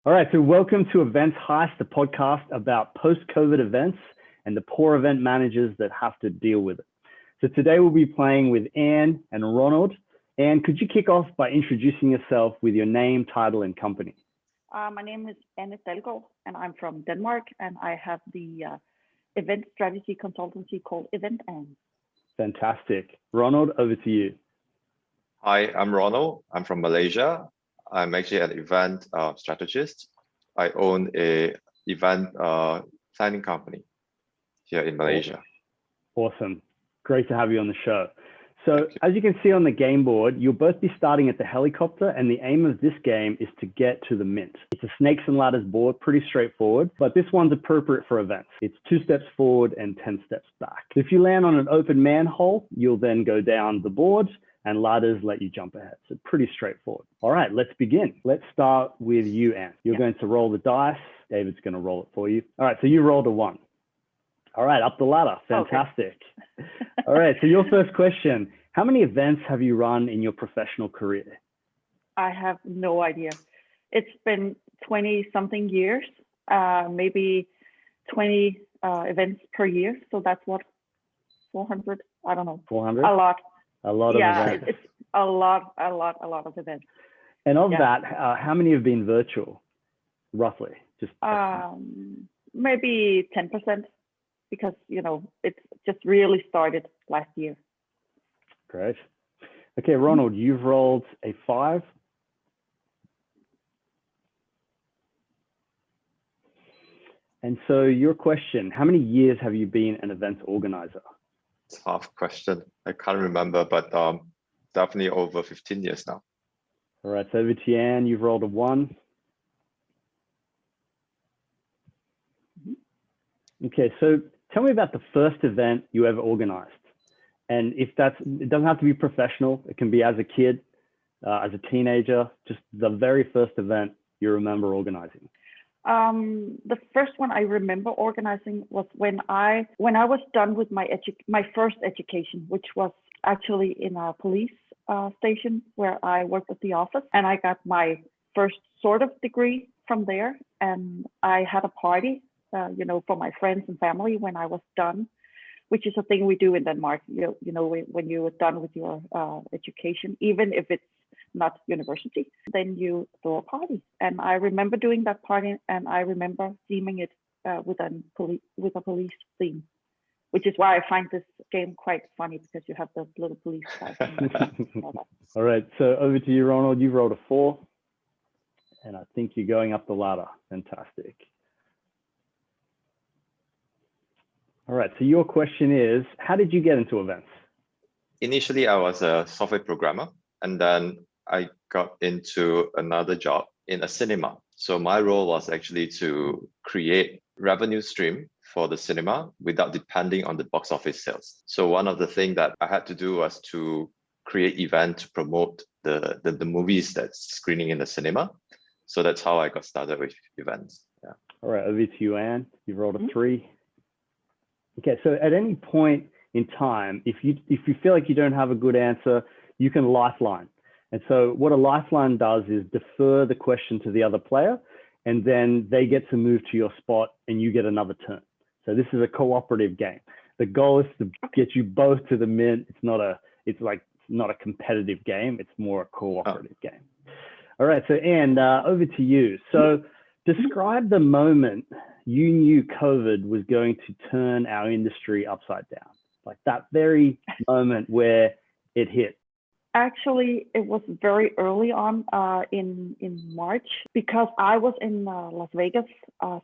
All right, so welcome to Events Heist, the podcast about post-COVID events and the poor event managers that have to deal with it. So today we'll be playing with Anne and Ronald. Anne, could you kick off by introducing yourself with your name, title, and company? My name is Anne Dalgaard, and I'm from Denmark, and I have the event strategy consultancy called Event Anne. Fantastic. Ronald, over to you. Hi, I'm Ronald. I'm from Malaysia. I'm actually an event strategist. I own a event planning company here in Malaysia. Awesome. Great to have you on the show. So as you can see on the game board, you'll both be starting at the helicopter, and the aim of this game is to get to the mint. It's a snakes and ladders board, pretty straightforward, but this one's appropriate for events. It's 2 steps forward and 10 steps back. If you land on an open manhole, you'll then go down the board, and ladders let you jump ahead. So pretty straightforward. All right, let's begin. Let's start with you, Anne. You're going to roll the dice. David's going to roll it for you. All right, so you rolled a 1. All right, up the ladder. Fantastic. Okay. All right, so your first question, how many events have you run in your professional career? I have no idea. It's been 20-something years, maybe 20 events per year. So that's what, 400? I don't know. 400? A lot. A lot of events. It's a lot of events. And of that, how many have been virtual, roughly? Just maybe 10%, because it's just really started last year. Great. Okay, Ronald, you've rolled a 5. And so your question, how many years have you been an event organizer? Tough question. I can't remember, but definitely over 15 years now. All right, so over to Anne, you've rolled a 1. Okay, so tell me about the first event you ever organized. And if it doesn't have to be professional, it can be as a kid, as a teenager, just the very first event you remember organizing. The first one I remember organizing was when I was done with my first education, which was actually in a police station where I worked at the office, and I got my first sort of degree from there. And I had a party, for my friends and family when I was done, which is a thing we do in Denmark. When you are done with your education, even if it's not university, then you throw a party. And I remember doing that party, and I remember theming it with a police theme, which is why I find this game quite funny, because you have the little police guys. All right, so over to you, Ronald. You've rolled a 4, and I think you're going up the ladder. Fantastic. All right, so your question is, how did you get into events? Initially, I was a software programmer, and then I got into another job in a cinema. So my role was actually to create revenue stream for the cinema without depending on the box office sales. So one of the things that I had to do was to create event to promote the movies that's screening in the cinema. So that's how I got started with events. Yeah. All right, over to you, Anne. You've rolled a 3. Okay, so at any point in time, if you feel like you don't have a good answer, you can lifeline. And so what a lifeline does is defer the question to the other player, and then they get to move to your spot and you get another turn. So this is a cooperative game. The goal is to get you both to the mint. It's not a competitive game. It's more a cooperative game. All right, so Anne, over to you. So describe the moment you knew COVID was going to turn our industry upside down, like that very moment where it hit. Actually, it was very early on in March, because I was in Las Vegas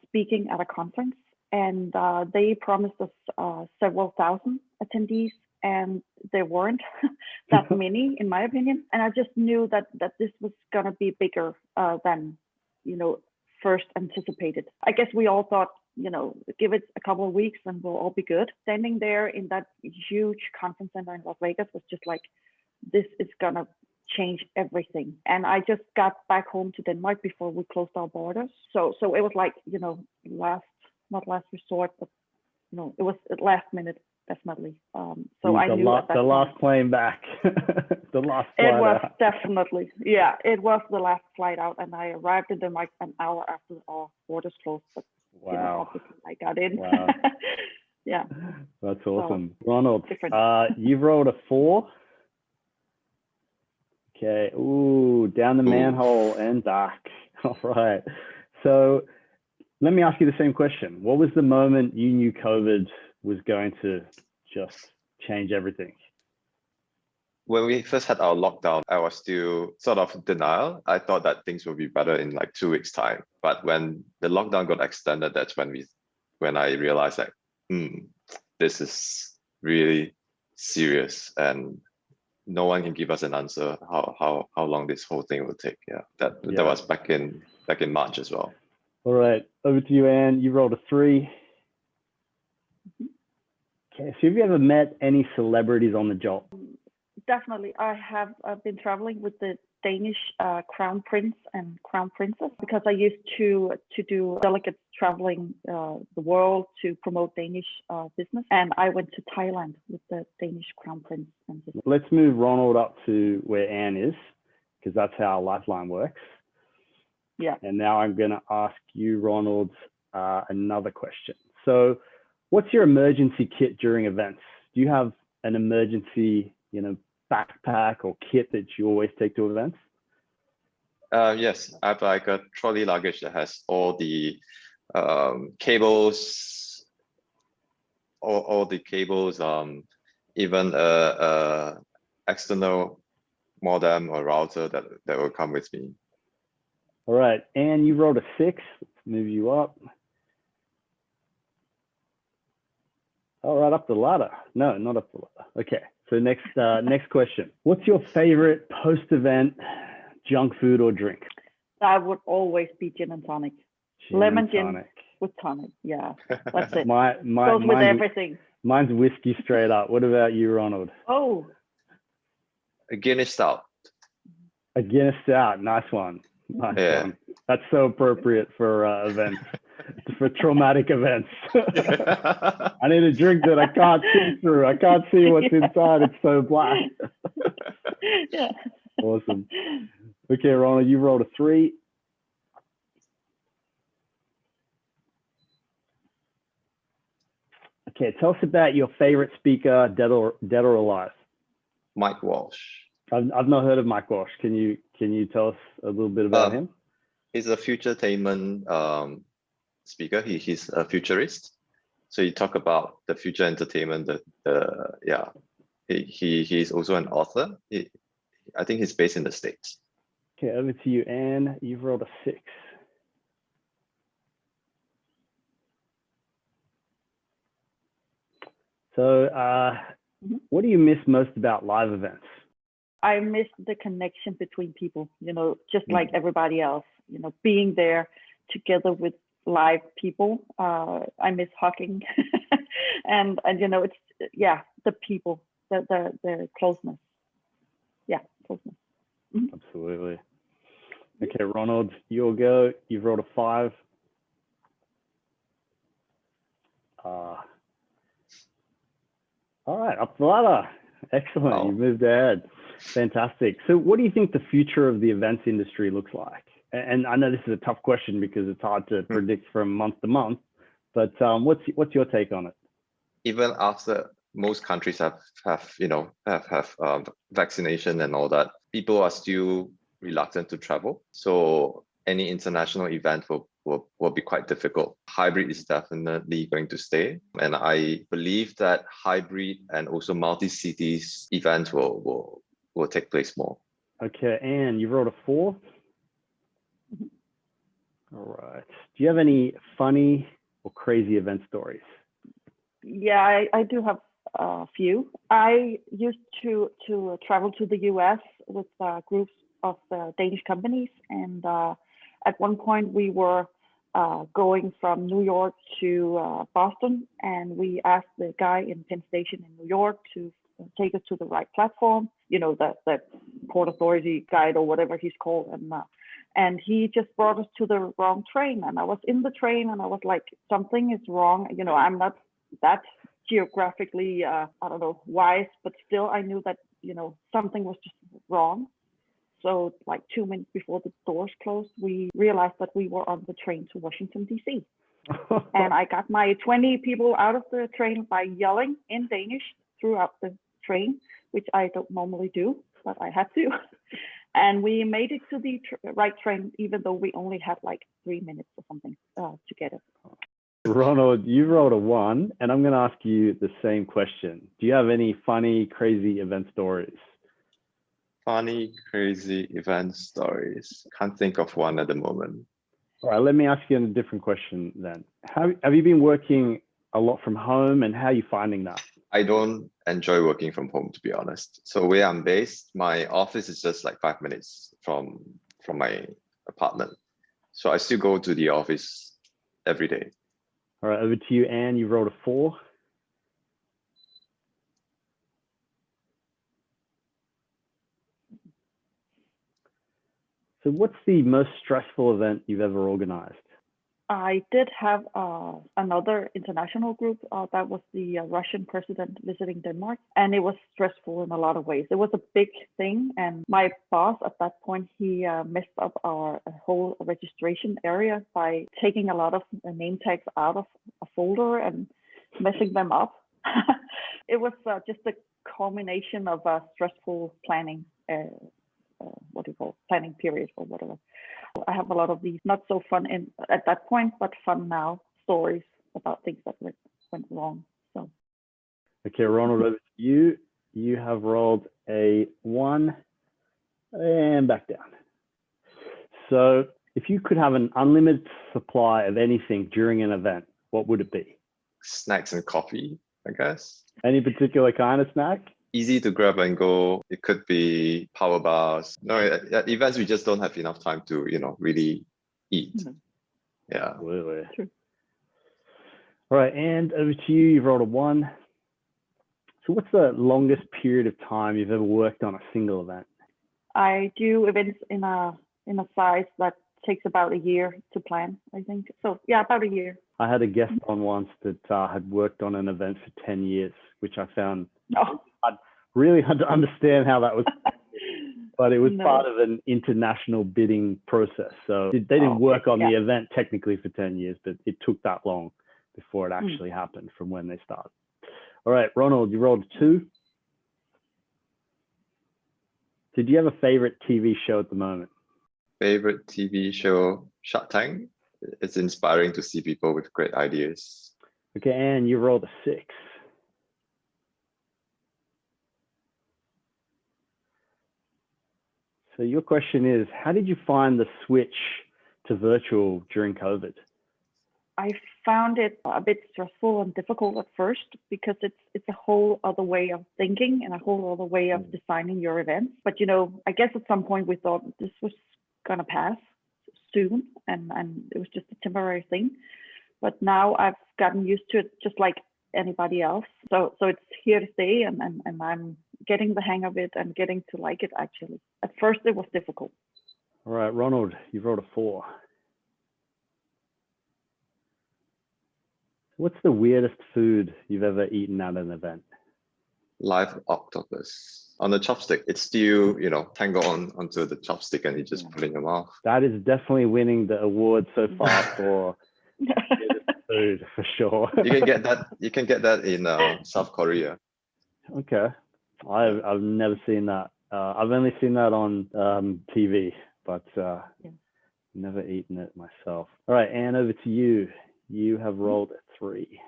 speaking at a conference, and they promised us several thousand attendees, and there weren't that many, in my opinion. And I just knew that this was going to be bigger than first anticipated. I guess we all thought, give it a couple of weeks and we'll all be good. Standing there in that huge conference center in Las Vegas was just like, this is gonna change everything. And I just got back home to Denmark before we closed our borders. So it was like, not last resort, but it was at last minute definitely. So I knew at that the point, last plane back, the last it flight was out. definitely, yeah, it was the last flight out, and I arrived in Denmark an hour after our borders closed. But Wow. obviously I got in. Wow. Yeah. That's awesome. Ronald, different. you've rolled a 4. Okay. Ooh, down the manhole and dark. All right. So let me ask you the same question. What was the moment you knew COVID was going to just change everything? When we first had our lockdown, I was still sort of in denial. I thought that things would be better in like 2 weeks' time. But when the lockdown got extended, that's when I realized like, this is really serious, and no one can give us an answer how long this whole thing will take. Yeah, that was back in March as well. All right, over to you, Anne. You rolled a 3. Okay, so have you ever met any celebrities on the job? Definitely. I have been traveling with the Danish crown prince and crown princess, because I used to do delegate traveling the world to promote Danish business. And I went to Thailand with the Danish crown prince. Let's move Ronald up to where Anne is, because that's how Lifeline works. Yeah. And now I'm going to ask you, Ronald, another question. So what's your emergency kit during events? Do you have an emergency, backpack or kit that you always take to events? Yes, I have like a trolley luggage that has all the cables, all the cables, even a external modem or router that will come with me. All right, and you rolled a 6. Let's move you up. All right, up the ladder. No, not up the ladder. Okay, so next question. What's your favorite post-event junk food or drink? That would always be gin and tonic. Lemon gin with tonic. Yeah, that's it. Goes with everything. Mine's whiskey straight up. What about you, Ronald? Oh. A Guinness Stout. A Guinness Stout. Nice one. Nice one. That's so appropriate for events, for traumatic events. I need a drink that I can't see through. I can't see what's inside. It's so black. Yeah. Awesome. Okay, Ronald, you rolled a 3. Okay, tell us about your favorite speaker, dead or alive. Mike Walsh. I've not heard of Mike Walsh. Can you tell us a little bit about him? He's a futuretainment speaker. He's a futurist. So he talk about the future entertainment. He's also an author. I think he's based in the States. Okay, over to you, Anne. You've rolled a 6. So what do you miss most about live events? I miss the connection between people, just like everybody else, being there together with live people. I miss hugging and it's, the people, the closeness. Yeah, closeness. Mm-hmm. Absolutely. Okay, Ronald, you'll go. You've rolled a 5. All right, up the ladder. Excellent. Wow. You moved ahead. Fantastic. So what do you think the future of the events industry looks like? And I know this is a tough question because it's hard to predict from month to month, but what's your take on it? Even after most countries have vaccination and all that, people are still reluctant to travel. So any international event will be quite difficult. Hybrid is definitely going to stay. And I believe that hybrid and also multi-cities events will take place more. Okay, Anne, you wrote a 4? All right. Do you have any funny or crazy event stories? Yeah, I do have a few. I used to travel to the US with groups of Danish companies. And at one point we were going from New York to Boston, and we asked the guy in Penn Station in New York to take us to the right platform, the Port Authority guide or whatever he's called. And he just brought us to the wrong train. And I was in the train and I was like, something is wrong. I'm not that geographically, I don't know, wise, but still I knew that, something was just wrong. So like 2 minutes before the doors closed, we realized that we were on the train to Washington, D.C. And I got my 20 people out of the train by yelling in Danish throughout the train, which I don't normally do, but I had to. And we made it to the right train, even though we only had like 3 minutes or something to get it. Ronald, you rolled a 1, and I'm going to ask you the same question. Do you have any funny, crazy event stories? Funny, crazy event stories. Can't think of one at the moment. All right, let me ask you a different question then. Have you been working a lot from home, and how are you finding that? I don't enjoy working from home, to be honest. So where I'm based, my office is just like 5 minutes from my apartment. So I still go to the office every day. All right, over to you, Anne. You rolled a 4. So what's the most stressful event you've ever organized? I did have another international group that was the Russian president visiting Denmark, and it was stressful in a lot of ways. It was a big thing, and my boss at that point, he messed up our whole registration area by taking a lot of name tags out of a folder and messing them up. It was just a culmination of a stressful planning, planning period or whatever. I have a lot of these not so fun at that point, but fun now stories about things that went wrong. So, okay, Ronald, over to you. You have rolled a 1 and back down. So, if you could have an unlimited supply of anything during an event, what would it be? Snacks and coffee, I guess. Any particular kind of snack? Easy to grab and go. It could be power bars. No, at events we just don't have enough time to, really eat. Mm-hmm. Yeah. Absolutely. True. All right, and over to you. You've rolled a 1. So what's the longest period of time you've ever worked on a single event? I do events in a size that takes about a year to plan, I think. So yeah, about a year. I had a guest on once that had worked on an event for 10 years, which I found really hard to understand how that was. But it was part of an international bidding process. So they didn't work on the event technically for 10 years, but it took that long before it actually happened from when they started. All right, Ronald, you rolled a 2. Did you have a favorite TV show at the moment? Favorite TV show, Shark Tank. It's inspiring to see people with great ideas. Okay, and you rolled a 6. So your question is, how did you find the switch to virtual during COVID? I found it a bit stressful and difficult at first because it's a whole other way of thinking and a whole other way of designing your events. But I guess at some point we thought this was gonna pass soon, and it was just a temporary thing. But now I've gotten used to it, just like anybody else. So it's here to stay, and I'm getting the hang of it and getting to like it. Actually, at first it was difficult. All right, Ronald, you wrote a 4. What's the weirdest food you've ever eaten at an event? Live octopus on the chopstick. It's still, tangle onto the chopstick and you just put it in your mouth. That is definitely winning the award so far for food, for sure. You can get that in South Korea. Okay, I've never seen that. I've only seen that on TV, but never eaten it myself. All right, Anne, over to you. You have rolled a 3.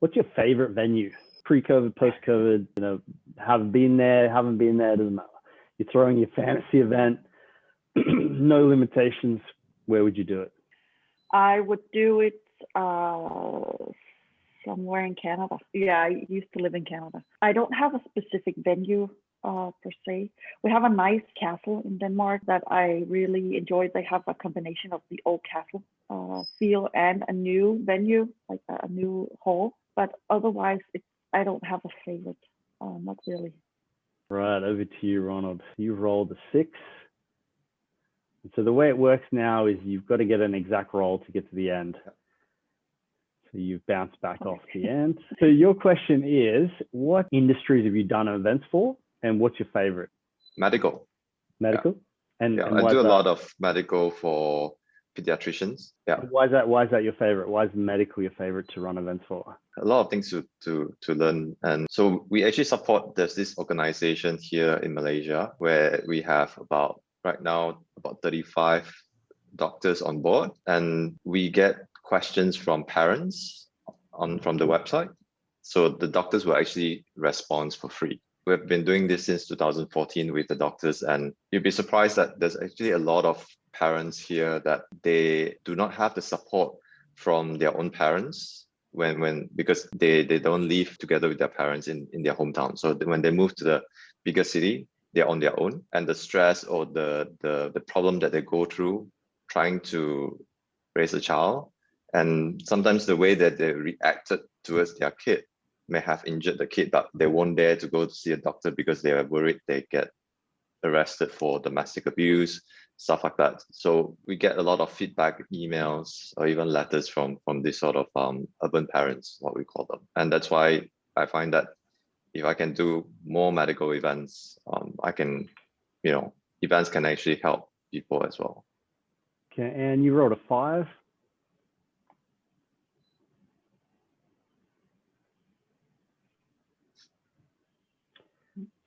What's your favorite venue? Pre-COVID, post-COVID, have been there, haven't been there, doesn't matter. You're throwing your fantasy event, no limitations. Where would you do it? I would do it somewhere in Canada. Yeah, I used to live in Canada. I don't have a specific venue per se. We have a nice castle in Denmark that I really enjoy. They have a combination of the old castle feel and a new venue, like a new hall. But otherwise, I don't have a favorite. Not really. Right, over to you, Ronald. You rolled a 6. So the way it works now is you've got to get an exact roll to get to the end. So you've bounced back off the end. So your question is, what industries have you done events for, and what's your favorite? Medical. Medical? Yeah. And I do a lot of medical for pediatricians. Yeah. Why is that your favorite? Why is medical your favorite to run events for? A lot of things to learn. And so we actually there's this organization here in Malaysia where we have right now about 35 doctors on board, and we get questions from parents from the website. So the doctors will actually respond for free. We've been doing this since 2014 with the doctors, and you'd be surprised that there's actually a lot of parents here that they do not have the support from their own parents because they don't live together with their parents in their hometown. So when they move to the bigger city, they're on their own, and the stress or the problem that they go through trying to raise a child, and sometimes the way that they reacted towards their kid may have injured the kid, but they won't dare to go to see a doctor because they are worried they get arrested for domestic abuse, stuff like that. So we get a lot of feedback, emails, or even letters from this sort of urban parents, what we call them. And that's why I find that if I can do more medical events, events can actually help people as well. Okay, and you rolled a 5.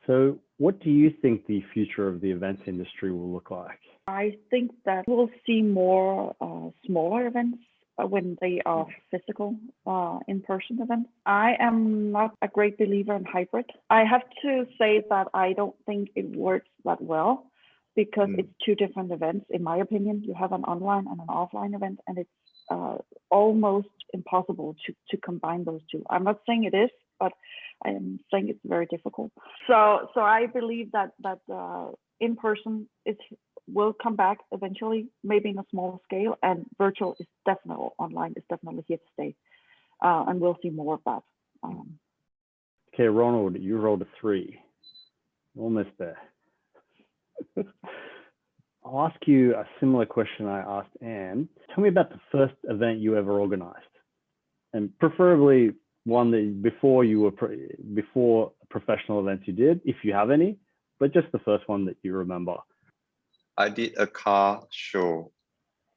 So what do you think the future of the events industry will look like? I think that we'll see more smaller events when they are physical in-person events. I am not a great believer in hybrid. I have to say that I don't think it works that well because it's two different events. In my opinion, you have an online and an offline event, and it's almost impossible to combine those two. I'm not saying it is, but I am saying it's very difficult. So I believe that in person will come back eventually, maybe in a smaller scale, and online is definitely here to stay, and we'll see more of that. Okay, Ronald, you rolled a 3, almost there. I'll ask you a similar question I asked Anne. Tell me about the first event you ever organized, and preferably one that before professional events you did, if you have any, but just the first one that you remember. I did a car show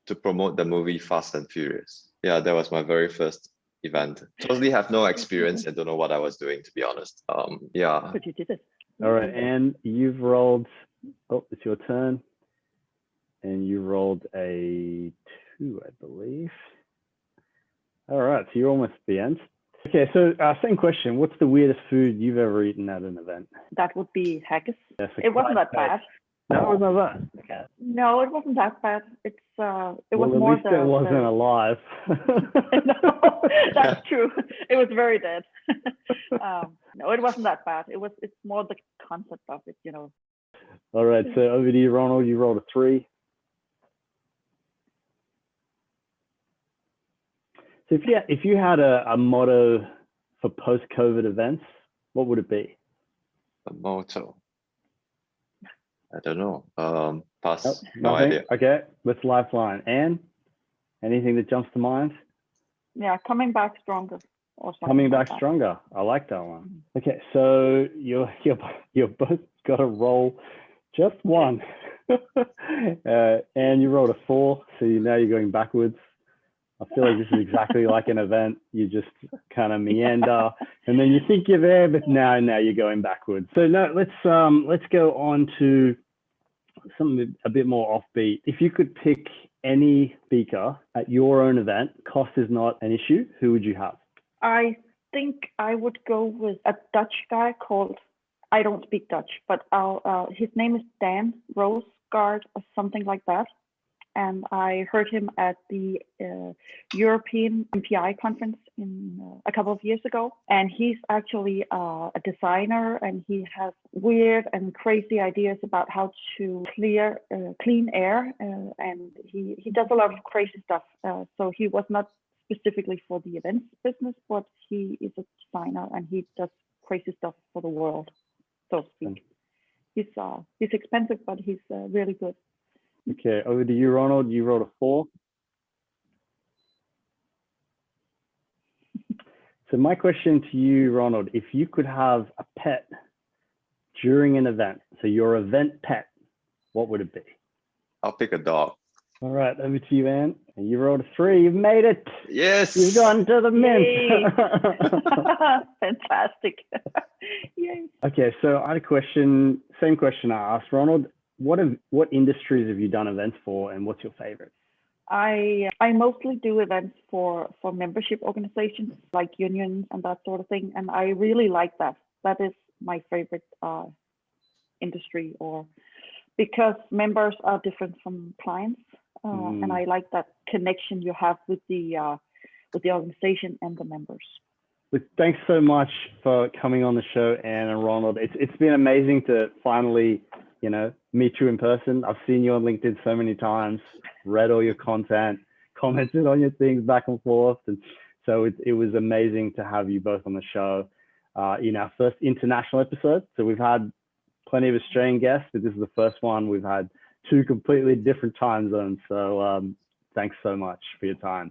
to promote the movie Fast and Furious. Yeah, that was my very first event. Totally have no experience and don't know what I was doing, to be honest. Yeah. But you did it. All right, and you've rolled, it's your turn. And you rolled a 2, I believe. All right, so you're almost at the end. Okay, so same question. What's the weirdest food you've ever eaten at an event? That would be haggis. It wasn't that bad. No, it wasn't that bad. No, it wasn't that bad. It was more at least it wasn't alive. No, that's true. It was very dead. No, it wasn't that bad. It's more the concept of it, All right, so over to you, Ronald. You rolled a 3. So if you had a motto for post-COVID events, what would it be? A motto. I don't know. Pass. Nope, no nothing? idea. Okay, let's lifeline. Anne, anything that jumps to mind? Yeah, coming back stronger. Or something Coming like back that. stronger. I like that one. Okay, so you're both got to roll just one. And you rolled a 4, so now you're going backwards. I feel like this is exactly like an event. You just kind of meander, and then you think you're there, but now you're going backwards. So no, let's go on to something a bit more offbeat. If you could pick any speaker at your own event, cost is not an issue, who would you have? I think I would go with a Dutch guy called, I don't speak Dutch, but his name is Dalgaard or something like that. And I heard him at the European MPI conference a couple of years ago. And he's actually a designer, and he has weird and crazy ideas about how to clean air. And he does a lot of crazy stuff. So he was not specifically for the events business, but he is a designer and he does crazy stuff for the world, so to speak. He's expensive, but he's really good. Okay, over to you, Ronald. You rolled a 4. So my question to you, Ronald, if you could have a pet during an event, so your event pet, what would it be? I'll pick a dog. All right, over to you, Anne. You rolled a 3. You've made it. Yes. You've gone to the mint. Fantastic. Yay. Okay, so I had a question, same question I asked Ronald. What industries have you done events for, and what's your favorite? I mostly do events for membership organizations like unions and that sort of thing, and I really like that. That is my favorite industry, or because members are different from clients, and I like that connection you have with the organization and the members. Look, thanks so much for coming on the show, Anne and Ronald. It's been amazing to finally, meet you in person. I've seen you on LinkedIn so many times, read all your content, commented on your things back and forth, and so it was amazing to have you both on the show in our first international episode. So we've had plenty of Australian guests, but this is the first one we've had 2 completely different time zones. So thanks so much for your time.